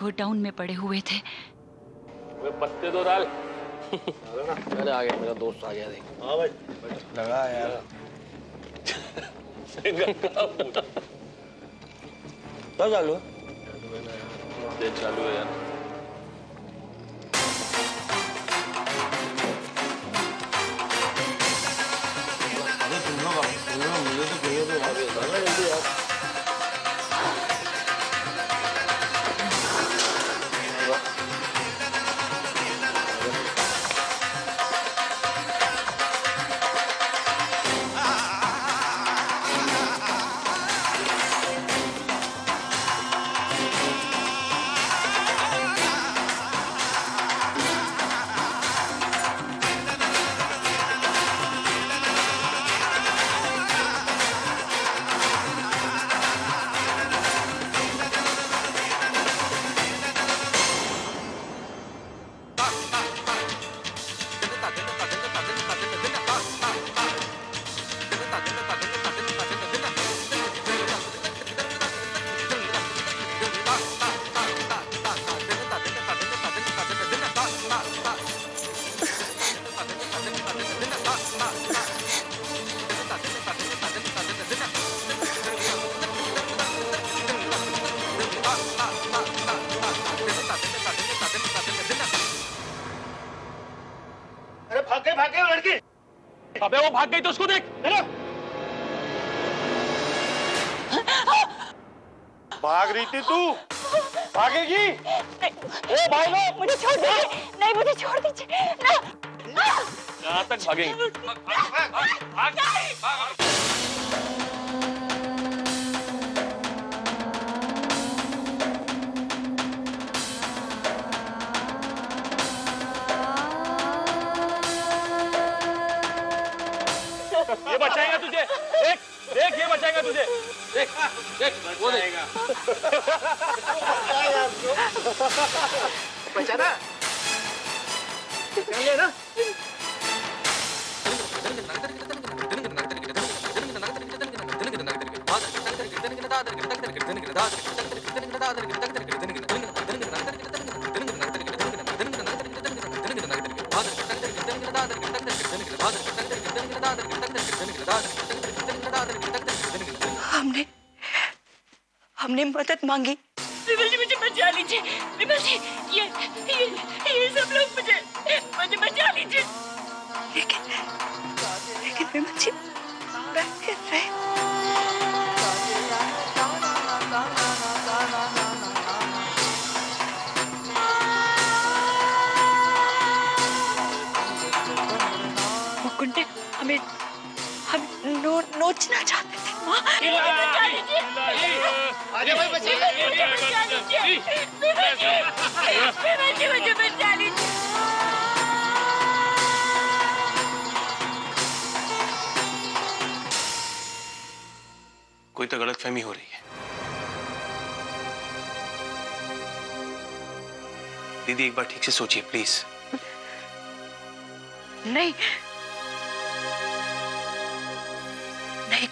Godown में पड़े हुए थे। वे पत्ते तो डाल। अरे आ गया, मेरा दोस्त आ गया। देख हाँ भाई लगा यार। क्या चालू है? तेज चालू है यार। मुझे तो चाहिए तो जल्दी यार। भागे वो लड़की। अबे वो भाग गई तो उसको देख। भाग रही थी तू, भागेगी? ओ भाई लो, मुझे छोड़ दीजिए। नहीं मुझे छोड़ दीजिए ना। कहाँ तक भागेंगे? भाग। ये बचाएगा तुझे। देख देख, ये बचाएगा तुझे। देख देख वो देगा। बचाना चलिए ना। हमने मदद मांगी। विमल जी मुझे बचा लीजिए। विमल जी ये सब लोग मुझे बचा लीजिए। लेकिन विमल जी बैठे रहे। वो गुंडे हमें नोचना चाहते थे। माँ बचा लीजिए। आजा भाई बचा लीजिए। मुझे बचा लीजिए। कोई तो गलतफहमी हो रही है। दीदी एक बार ठीक से सोचिए प्लीज। नहीं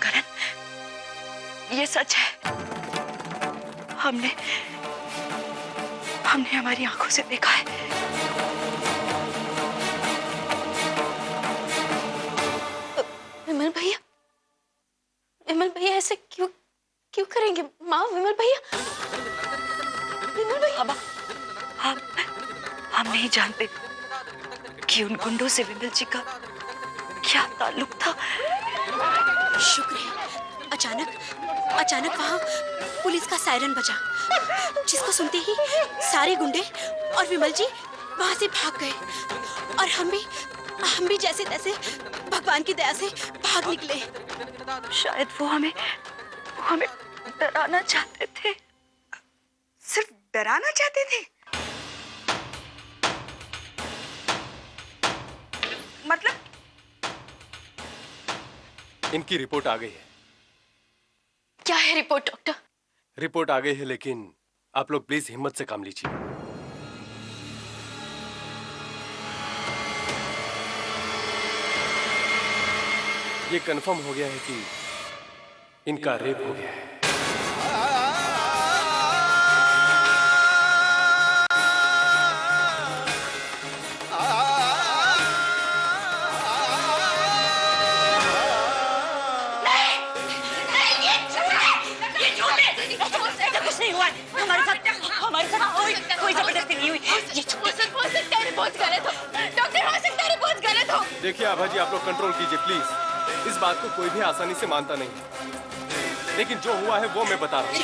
करण, ये सच है। हमने हमारी आंखों से देखा है। विमल भैया ऐसे क्यों करेंगे माँ? विमल भैया हम नहीं जानते कि उन गुंडों से विमल जी का क्या ताल्लुक था। शुक्र है अचानक वहाँ पुलिस का सायरन बजा, जिसको सुनते ही सारे गुंडे और विमल जी वहाँ से भाग गए और हम भी जैसे तैसे भगवान की दया से भाग निकले। शायद वो हमें डराना चाहते थे। सिर्फ डराना चाहते थे? मतलब? इनकी रिपोर्ट आ गई है। क्या है रिपोर्ट डॉक्टर? रिपोर्ट आ गई है, लेकिन आप लोग प्लीज हिम्मत से काम लीजिए। ये कंफर्म हो गया है कि इनका रेप हो गया है। जबरदस्ती नहीं हुई। ये झूठ है। हो सकता है रिपोर्ट गलत हो डॉक्टर, हो सकता है रिपोर्ट गलत हो। देखिए आभा जी, आप लोग कंट्रोल कीजिए प्लीज। इस बात को कोई भी आसानी से मानता नहीं, लेकिन जो हुआ है वो मैं बता रहा हूँ।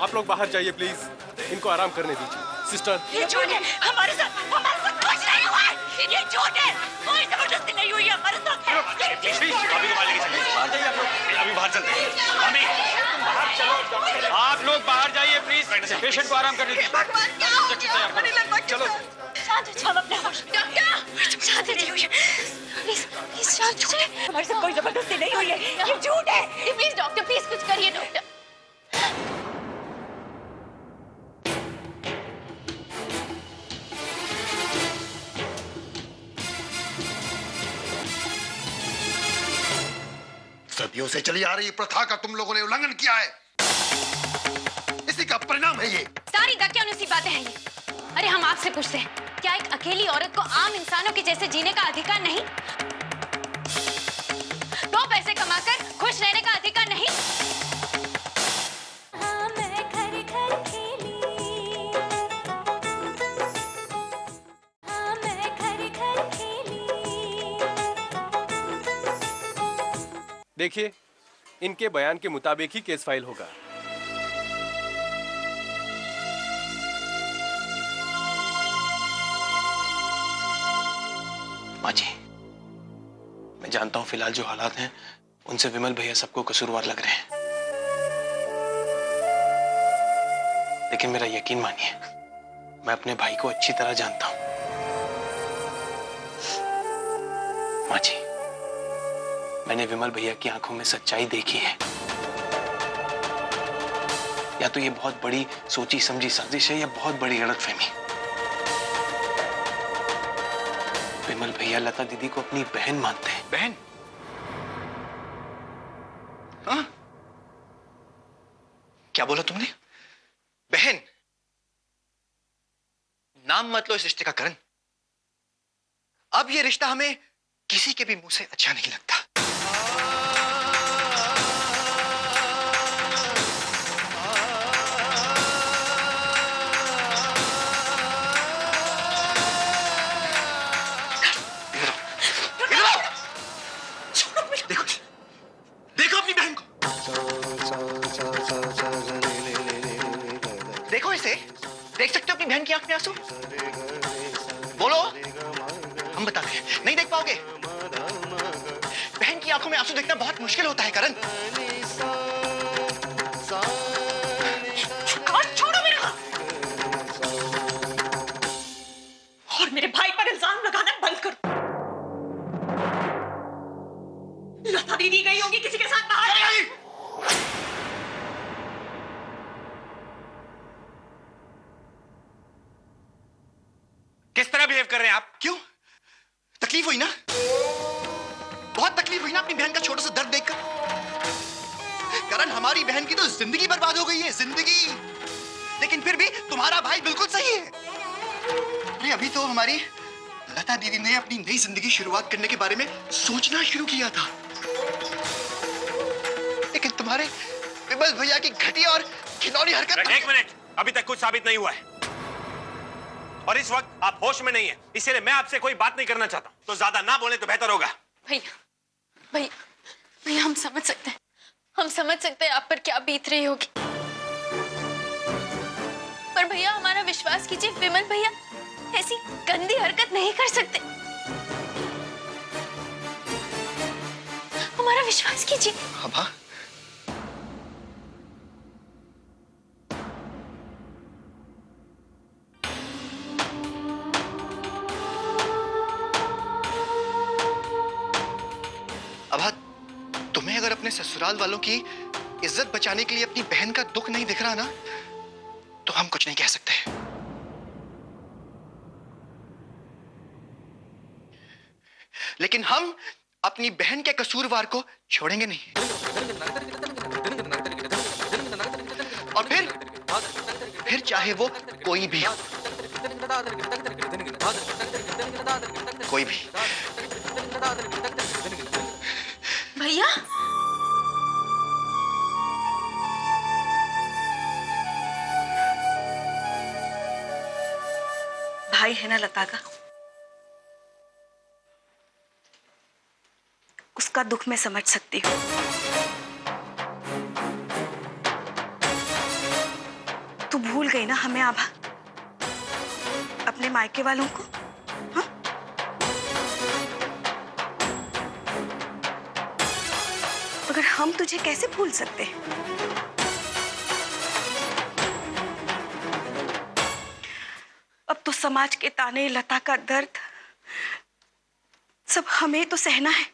आप लोग बाहर जाइए प्लीज, इनको आराम करने दीजिए। सिस्टर, ये झूठ है, हमारे साथ कुछ नहीं हुआ है। ये झूठ है, कोई जबरदस्ती नहीं हुई है हमारे साथ। अभी बाहर लेके चलिए, बाहर जाइए आप लोग, अभी बाहर चलते हैं। मम्मी, आप लोग बाहर जाइए प्लीज, पेशेंट को आराम करने दीजिए। भगवान क्या हो गया? चलो शांत हो, हम अपने होश में। डॉक्टर शांत हो जाइए, प्लीज प्लीज शांत हो जाइए। हमारे साथ कोई जबरदस्ती नहीं हुई है, ये झूठ है। प्लीज डॉक्टर, प्लीज कुछ करिए डॉक्टर। सदियों से चली आ रही प्रथा का तुम लोगों ने उल्लंघन किया है। इसी का परिणाम है ये। सारी दक्यानुसी बातें हैं ये। अरे हम आपसे पूछते हैं, क्या एक अकेली औरत को आम इंसानों के जैसे जीने का अधिकार नहीं? दो पैसे कमाकर खुश रहने का अधिकार नहीं? हाँ, मैं घर घर खेली। हाँ, मैं घर घर खेली। देखिए, इनके बयान के मुताबिक ही केस फाइल होगा। माँ जी, मैं जानता हूं फिलहाल जो हालात हैं उनसे विमल भैया सबको कसूरवार लग रहे हैं, लेकिन मेरा यकीन मानिए, मैं अपने भाई को अच्छी तरह जानता हूं। माँ जी, मैंने विमल भैया की आंखों में सच्चाई देखी है। या तो ये बहुत बड़ी सोची समझी साजिश है या बहुत बड़ी गलतफहमी। विमल भैया लता दीदी को अपनी बहन मानते हैं। बहन? हाँ? क्या बोला तुमने? बहन? नाम मत लो इस रिश्ते का करण। अब ये रिश्ता हमें किसी के भी मुंह से अच्छा नहीं लगता। देखो, देखो अपनी बहन को, देखो इसे, देख सकते हो अपनी बहन की आंख में आंसू? बोलो, हम बताते हैं, नहीं देख पाओगे? बहन की आंखों में आंसू देखना बहुत मुश्किल होता है करण। छोड़ो मेरा और मेरे भाई पर इल्जाम लगाना बंद करो। लता दीदी गई होगी किसी के साथ बाहर। किस तरह बिहेव कर रहे हैं आप? क्यों? तकलीफ हुई ना? बहुत तकलीफ हुई ना अपनी बहन का छोटा सा दर्द देखकर? करण, हमारी बहन की तो जिंदगी बर्बाद हो गई है, जिंदगी। लेकिन फिर भी तुम्हारा भाई बिल्कुल सही है। अरे अभी तो हमारी लता दीदी ने अपनी नई जिंदगी शुरुआत करने के बारे में सोचना शुरू किया था, लेकिन तुम्हारे विमल भैया की घटिया और खिलौनी हरकत। एक मिनट, अभी तक कुछ साबित नहीं हुआ है और इस वक्त आप होश में नहीं है, इसलिए मैं आपसे कोई बात नहीं करना चाहता, तो ज्यादा ना बोले तो बेहतर होगा। भैया भैया भैया, हम समझ सकते हैं, हम समझ सकते हैं आप पर क्या बीत रही होगी, पर भैया हमारा विश्वास कीजिए, विमल भैया ऐसी गंदी हरकत नहीं कर सकते। हमारा विश्वास कीजिए। अबा, अबा, तुम्हें अगर अपने ससुराल वालों की इज्जत बचाने के लिए अपनी बहन का दुख नहीं दिख रहा ना, तो हम कुछ नहीं कह सकते। लेकिन हम अपनी बहन के कसूरवार को छोड़ेंगे नहीं। और फिर चाहे वो कोई भी हो, कोई भी। भैया भाई है ना लता का, उसका दुख मैं समझ सकती हूँ। तू भूल गई ना हमें आभा, अपने मायके वालों को? हाँ? मगर हम तुझे कैसे भूल सकते हैं? अब तो समाज के ताने, लता का दर्द, सब हमें तो सहना है।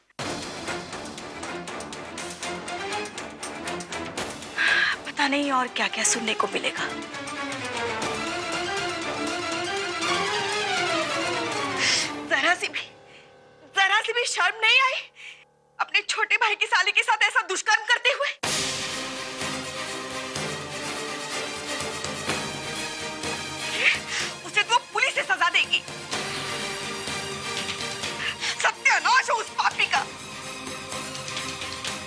पता नहीं और क्या क्या सुनने को मिलेगा। जरा सी भी शर्म नहीं आई अपने छोटे भाई की साली के साथ ऐसा दुष्कर्म करते हुए? उसे तो पुलिस से सजा देगी। सत्यानाश हो उस पापी का।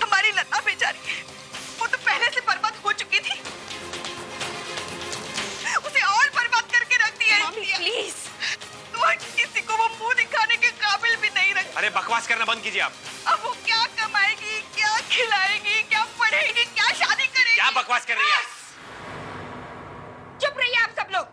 हमारी लता बेचारी, वो तो पहले से बर्बाद हो चुकी थी, उसे और बर्बाद करके रख दिया। प्लीज, तो किसी को वो मुंह दिखाने के काबिल भी नहीं रख। अरे बकवास करना बंद कीजिए आप। अब वो क्या कमाएगी, क्या खिलाएगी, क्या पढ़ेगी, क्या शादी करेगी? क्या बकवास कर रही है? चुप रहिए आप सब लोग।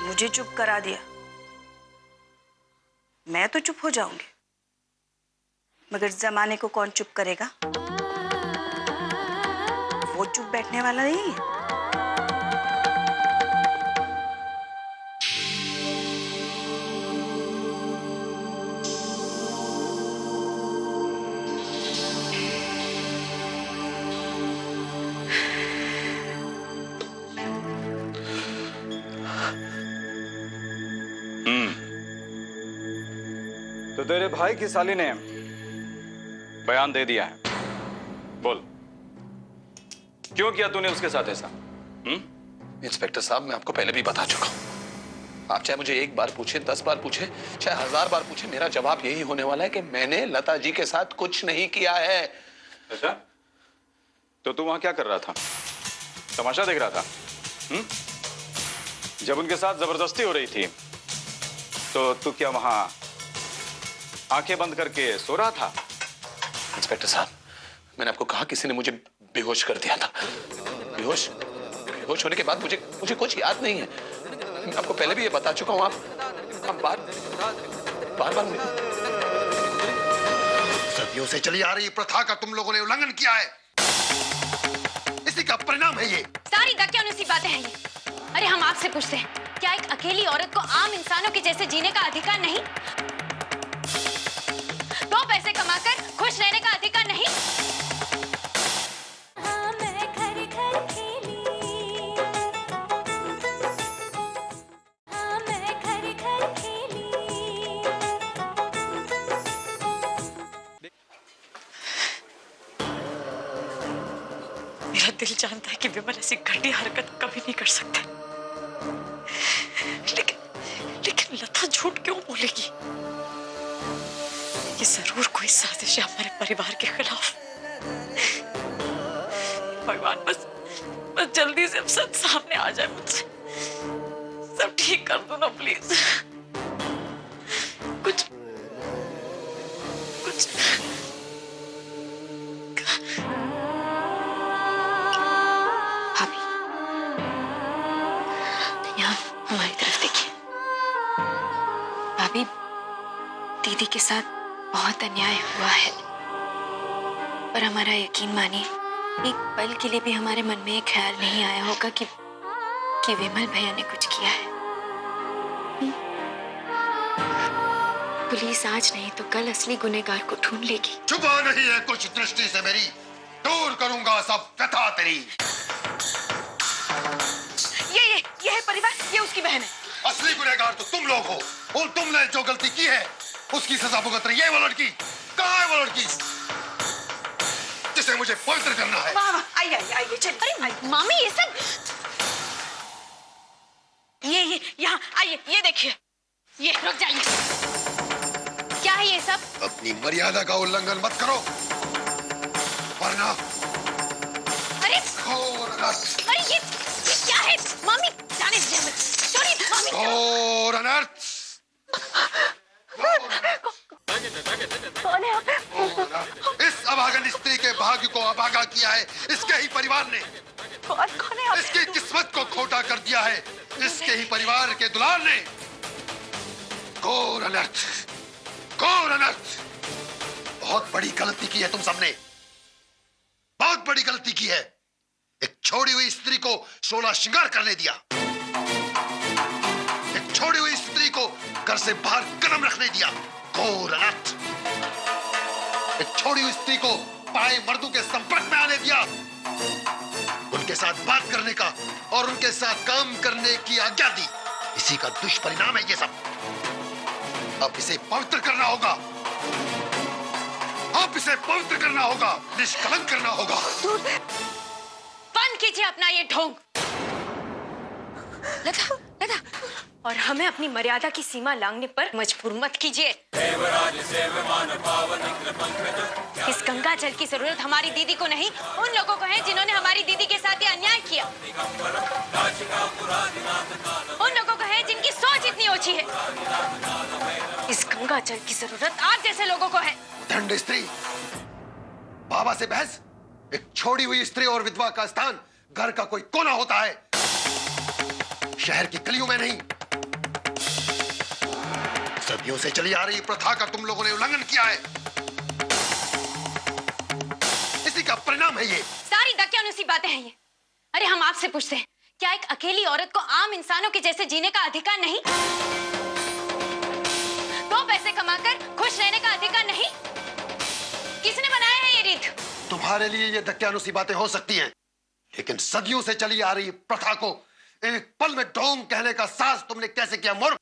मुझे चुप करा दिया, मैं तो चुप हो जाऊंगी, मगर जमाने को कौन चुप करेगा? वो चुप बैठने वाला नहीं है। तो तेरे भाई की साली ने बयान दे दिया है, बोल क्यों किया तूने उसके साथ ऐसा? इंस्पेक्टर साहब, मैं आपको पहले भी बता चुका हूं। आप चाहे मुझे एक बार पूछे, 10 बार पूछे, चाहे 1000 बार पूछे, मेरा जवाब यही होने वाला है कि मैंने लता जी के साथ कुछ नहीं किया है। अच्छा, तो तू वहां क्या कर रहा था? तमाशा देख रहा था? जब उनके साथ जबरदस्ती हो रही थी तो तू क्या वहां आंखें बंद करके सो रहा था? इंस्पेक्टर साहब, मैंने आपको कहा किसी ने मुझे बेहोश कर दिया था। बेहोश होने के बाद मुझे कुछ याद नहीं है। मैं आपको पहले भी ये बता चुका हूं। आप बार सदियों से चली आ रही प्रथा का तुम लोगों ने उल्लंघन किया है। इसी का परिणाम है ये। सारी दक्यानुसी बातें हैं ये। अरे हम आपसे पूछते हैं, क्या एक अकेली औरत को आम इंसानों के जैसे जीने का अधिकार नहीं? दो पैसे कमाकर खुश रहने का अधिकार नहीं? मेरा दिल जानता है कि विमल ऐसी घटिया हरकत कभी नहीं कर सकते, लेकिन लता झूठ क्यों बोलेगी? ये जरूर कोई साजिश है हमारे परिवार के खिलाफ। भगवान, बस जल्दी से अब सच सामने आ जाए मुझसे। सब ठीक कर दो ना प्लीज। कुछ भाभी, यहाँ हमारी तरफ देखिए। भाभी, दीदी के साथ बहुत अन्याय हुआ है, पर हमारा यकीन मानिए, एक पल के लिए भी हमारे मन में एक ख्याल नहीं आया होगा कि विमल भैया ने कुछ किया है। पुलिस आज नहीं तो कल असली गुनहगार को ढूंढ लेगी। छुपा नहीं है कुछ दृष्टि से मेरी, दूर करूंगा सब व्यथा तेरी। ये है परिवार, ये उसकी बहन है। असली गुनहगार तो तुम लोग हो, और तुमने जो गलती की है उसकी सजा भुगत रही है वो लड़की। कहाँ है वो लड़की जिसे मुझे पवित्र करना है? वाह, आइए चल। अरे मामी, ये सब ये ये यहाँ आइए, ये देखिए, ये रुक जाइए। क्या है ये सब? अपनी मर्यादा का उल्लंघन मत करो वरना। अरे ये क्या है? मम्मी जाने दीजिए हमें। छोड़िए मम्मी। घोर अनर्थ। कौन है आप? इस अभागन स्त्री के भाग्य को अभागा किया है इसके ही परिवार ने। कौन है आप? इसकी किस्मत को खोटा कर दिया है इसके ही परिवार के दुलार ने। घोर अनर्थ, घोर अनर्थ। बहुत बड़ी गलती की है तुम सबने, बहुत बड़ी गलती की है। एक छोड़ी हुई स्त्री को 16 श्रृंगार करने दिया, एक छोड़ी हुई स्त्री को घर से बाहर कदम रखने दिया। घोर अनर्थ। एक छोड़ी हुई स्त्री को पाए मर्दों के संपर्क में आने दिया, उनके साथ बात करने का और उनके साथ काम करने की आज्ञा दी। इसी का दुष्परिणाम है ये सब। अब इसे पवित्र करना होगा, अब इसे पवित्र करना होगा, निष्कलंक करना होगा। बंद कीजिए अपना ये ढोंग। लता, लता, और हमें अपनी मर्यादा की सीमा लांघने पर मजबूर मत कीजिए। इस गंगा जल की जरूरत हमारी दीदी को नहीं, उन लोगों को है जिन्होंने हमारी दीदी के साथ ये अन्याय किया। उन लोगों को है जिनकी सोच इतनी ओछी है। इस गंगा जल की जरूरत आप जैसे लोगों को है। दंड स्त्री, बाबा से बहस। एक छोड़ी हुई स्त्री और विधवा का स्थान घर का कोई कोना होता है, शहर की गलियों में नहीं। सदियों से चली आ रही प्रथा का तुम लोगों ने उल्लंघन किया है, इसी का परिणाम है ये। सारी दकियानुसी बातें हैं ये। अरे हम आपसे पूछते हैं, क्या एक अकेली औरत को आम इंसानों के जैसे जीने का अधिकार नहीं? दो पैसे कमाकर खुश रहने का अधिकार नहीं? किसने बनाया है ये रीत? तुम्हारे लिए ये दकियानुसी बातें हो सकती हैं, लेकिन सदियों से चली आ रही प्रथा को एक पल में ढोंग कहने का साहस तुमने कैसे किया मूर्ख?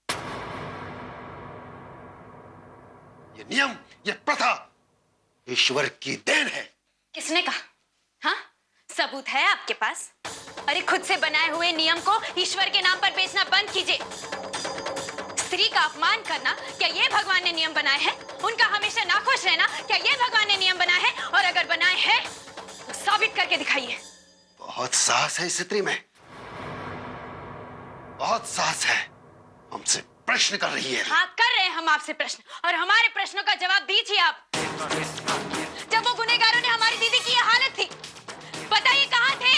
ये नियम, ये प्रथा ईश्वर की देन है। किसने कहा? हाँ, सबूत है आपके पास? अरे खुद से बनाए हुए नियम को ईश्वर के नाम पर बेचना बंद कीजिए। स्त्री का अपमान करना, क्या ये भगवान ने नियम बनाए हैं? उनका हमेशा नाखुश रहना, क्या ये भगवान ने नियम बनाए हैं? और अगर बनाए हैं तो साबित करके दिखाइए। बहुत साहस है इस स्त्री में, बहुत साहस है। हमसे प्रश्न कर रही है। हाँ, कर रहे हैं हम आपसे प्रश्न, और हमारे प्रश्नों का जवाब दीजिए आप। जब वो गुनहगारों ने हमारी दीदी की ये हालत थी, बताइए कहाँ थे?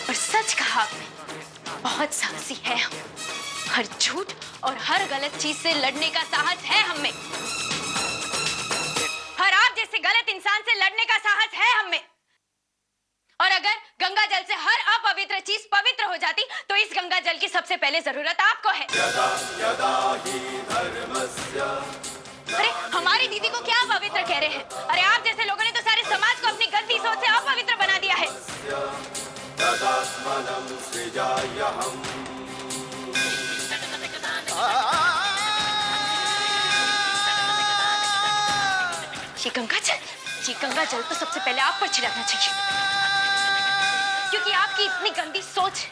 और सच कहा आपने, बहुत साहसी है हम। हर झूठ और हर गलत चीज से लड़ने का साहस है हम में। हर आप जैसे गलत इंसान से लड़ने का साहस है हम में। और अगर गंगा जल से हर अपवित्र चीज पवित्र हो जाती, तो इस गंगा जल की सबसे पहले जरूरत आपको है। अरे हमारी दीदी को क्या पवित्र कह रहे हैं? अरे आप जैसे लोगों ने तो सारे समाज को अपनी गंदी सोच से अपवित्र बना दिया है। ये गंगा जल तो सबसे पहले आप पर छिड़कना चाहिए, क्योंकि आपकी इतनी गंदी सोच है।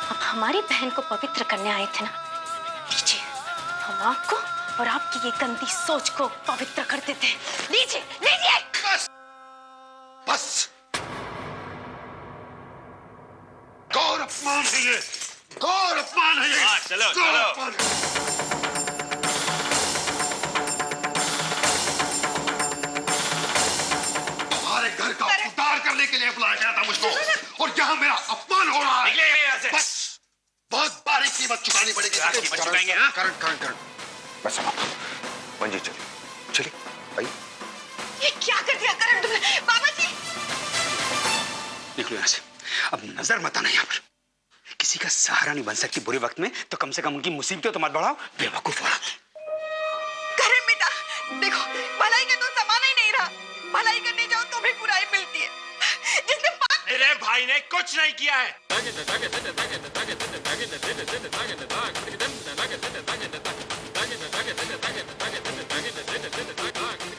आप हमारी बहन को पवित्र करने आए थे ना, लीजिए, हम आपको और आपकी ये गंदी सोच को पवित्र कर देते हैं। लीजिए, लीजिए। बस, घोर अपमान है ये, घोर अपमान है ये। चलो चलो। तुम्हारे घर का उद्धार करने के लिए बुलाया गया था मुझको, और यहाँ मेरा अपमान हो रहा है। बस, बहुत भारी कीमत चुकानी पड़ेगी। करण बस मंजी, चलिए भाई। ये क्या कर दिया करण तुमने? बाबा जी, निकलो यहाँ से। अब नजर मत आना यहाँ पर। किसी का सहारा नहीं बन सकती बुरे वक्त में, तो कम से कम उनकी मुसीबतें तो मत बढ़ाओ, बेवकूफ औरत। करण बेटा, देखो, भलाई का तो जमाना ही नहीं रहा। भलाई करने जाओ तो भी बुराई मिलती है। जिसने मेरे भाई ने कुछ नहीं किया है।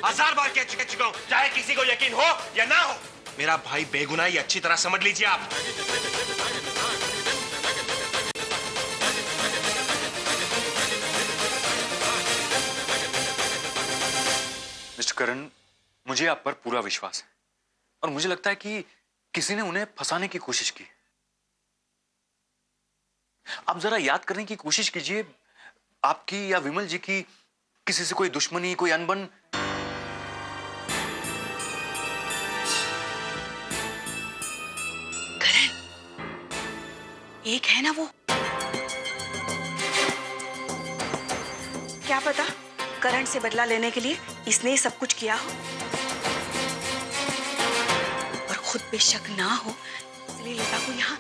1000 बार कह चुका हूं, चाहे किसी को यकीन हो या ना हो, मेरा भाई बेगुनाह, ये अच्छी तरह समझ लीजिए आप। मिस्टर करण, मुझे आप पर पूरा विश्वास है और मुझे लगता है कि किसी ने उन्हें फंसाने की कोशिश की। आप जरा याद करने की कोशिश कीजिए, आपकी या विमल जी की किसी से कोई दुश्मनी, कोई अनबन? करण, एक है ना वो, क्या पता करण से बदला लेने के लिए इसने ये सब कुछ किया हो और खुद पे शक ना हो इसलिए लता को यहाँ